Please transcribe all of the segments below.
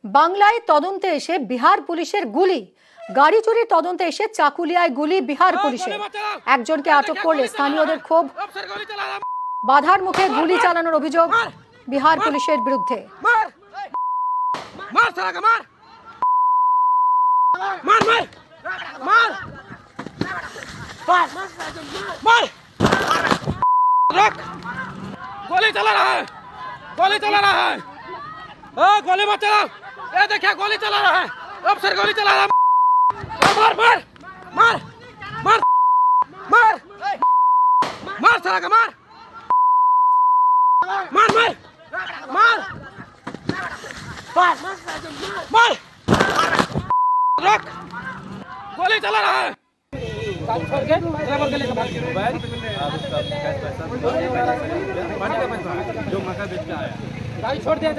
বাংলায় তদন্তে এসে বিহার পুলিশের গুলি, গাড়ি চুরির তদন্তে এসে চাকুলিয়ায় গুলি বিহার পুলিশের। একজনকে আটক করলে স্থানীয়দের ক্ষোভ, বাধার মুখে গুলি চালানোর অভিযোগ বিহার পুলিশের বিরুদ্ধে। गोली चला रहा है, गोली चला रहा है, गोली मत चलाओ, ये देखिए गोली चला रहा है, अफसर गोली चला रहा है, मार मार मार मार मार मार साला का मार मार मार मार मार रख, गोली चला रहा है। गाड़ी छोड़ दिया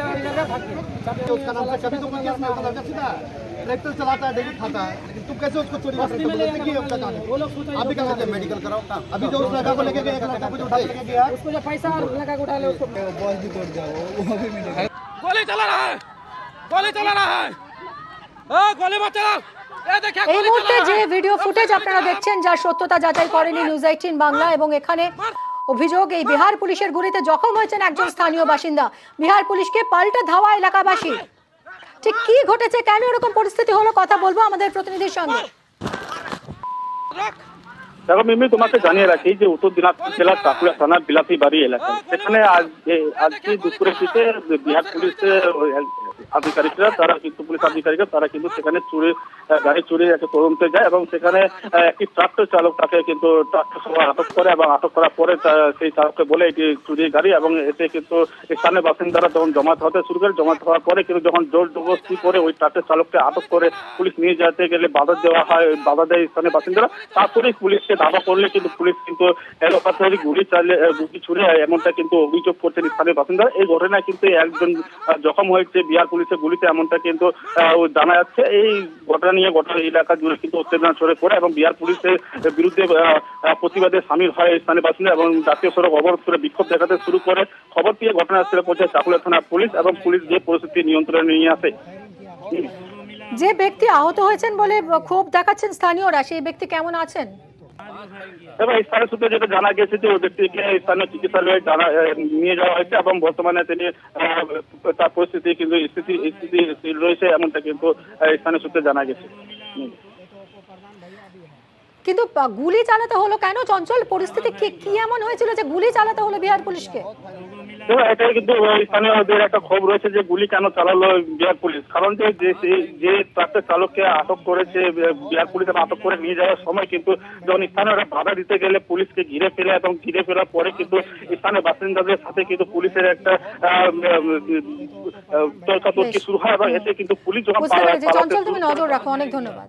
उसका नाम से कभी तो कोई केस नहीं होता था। सीधा ट्रैक्टर चलाता है, डेली खाता है, लेकिन तुम कैसे उसको चोरी करते हो? आप भी क्या कहते हैं? मेडिकल कराओ। अभी जो उस लड़का को लेके गया, एक लड़का को जो उठा लेके गया, उसको जो पैसा लगा के उठा ले, उसको बॉस भी तोड़ दिया, वो भी मेडिकल। गोली चला रहा है, गोली चला रहा है, गोली मत चलाओ। এই মুহূর্তে যে ভিডিও ফুটেজ আপনারা দেখছেন, যার সত্যতা যাচাই করেনি নিউজ 18 বাংলা, এবং এখানে অভিযোগ এই বিহার পুলিশের গুলিতে জখম হয়েছেন একজন স্থানীয় বাসিন্দা। বিহার পুলিশকে পাল্টা ধাওয়া এলাকাবাসী। ঠিক কি ঘটেছে, কেন এরকম পরিস্থিতি হলো, কথা বলবো আমাদের প্রতিনিধির সঙ্গে। দেখো মিমি, তোমাকে জানিয়ে রাখি যে উত্তর দিনাজপুর জেলার চাকুলিয়া থানার বিলাতি বাড়ি এলাকা, সেখানে আজকে দুপুরের দিকে বিহার পুলিশের আধিকারিকরা, তারা কিন্তু পুলিশ আধিকারিকরা তারা কিন্তু সেখানে গাড়ি চুরির একটা তদন্তে যায় এবং সেখানে একটি ট্রাক্টর চালক তাকে কিন্তু ট্রাক্টর সহ আটক করে এবং আটক করার পরে সেই চালককে বলে এটি চুরির গাড়ি, এবং এতে কিন্তু স্থানীয় বাসিন্দারা যখন জমাত হতে শুরু করে, জমাত হওয়ার পরে কিন্তু যখন জোর জবরদস্তি করে ওই ট্রাক্টর চালককে আটক করে পুলিশ নিয়ে যেতে গেলে বাধা দেওয়া হয়, বাধা দেয় স্থানীয় বাসিন্দারা। তারপরেই পুলিশকে দাবা করলে কিন্তু পুলিশ কিন্তু এলোপাতারি গুলি ছুড়ে এমনটা কিন্তু অভিযোগ করছেন স্থানীয় বাসিন্দারা। এই ঘটনায় কিন্তু একজন জখম হয়েছে বিহার পুলিশের গুলিতে, এমনটা কিন্তু জানা যাচ্ছে। এই ঘটনা নিয়ে গোটা এলাকা জুড়ে কিন্তু উত্তেজনা ছড়ে পড়ে এবং বিহার পুলিশের বিরুদ্ধে প্রতিবাদে সামিল হয় স্থানীয় বাসিন্দা এবং জাতীয় সড়ক অবরোধ করে বিক্ষোভ দেখাতে শুরু করে। খবর পেয়ে ঘটনাস্থলে পৌঁছায় চাকুলিয়া থানার পুলিশ এবং পুলিশ যে পরিস্থিতি নিয়ন্ত্রণে নিয়ে আসে। যে ব্যক্তি আহত হয়েছেন বলে ক্ষোভ দেখাচ্ছেন স্থানীয়রা, সেই ব্যক্তি কেমন আছেন? এবং স্থানীয় সূত্রে যেটা জানা গেছে যে ওই ব্যক্তিকে স্থানীয় চিকিৎসালয়ে নিয়ে যাওয়া হয়েছে এবং বর্তমানে তিনি তার পরিস্থিতি কিন্তু স্থিতি রয়েছে, এমনটা কিন্তু স্থানীয় সূত্রে জানা গেছে। কিন্তু গুলি চালাতে হলো কেন? চঞ্চল, পরিস্থিতি কি এমন হয়েছিল যে গুলি চালাতে হলো বিহার পুলিশকে? এটাই কিন্তু স্থানীয়দের একটা ক্ষোভ রয়েছে যে গুলি কেন চালালো বিহার পুলিশ। কারণ যে ট্রাক্টর চালককে আটক করেছে বিহার পুলিশ, আটক করে নিয়ে যাওয়ার সময় কিন্তু যখন স্থানীয়রা বাধা দিতে গেলে পুলিশকে ঘিরে ফেলে এবং ঘিরে ফেলার পরে কিন্তু স্থানীয় বাসিন্দাদের সাথে কিন্তু পুলিশের একটা তর্কাতর্কি শুরু হয় এবং এতে কিন্তু পুলিশ যখন চঞ্চল, তুমি নজর রাখো। অনেক ধন্যবাদ।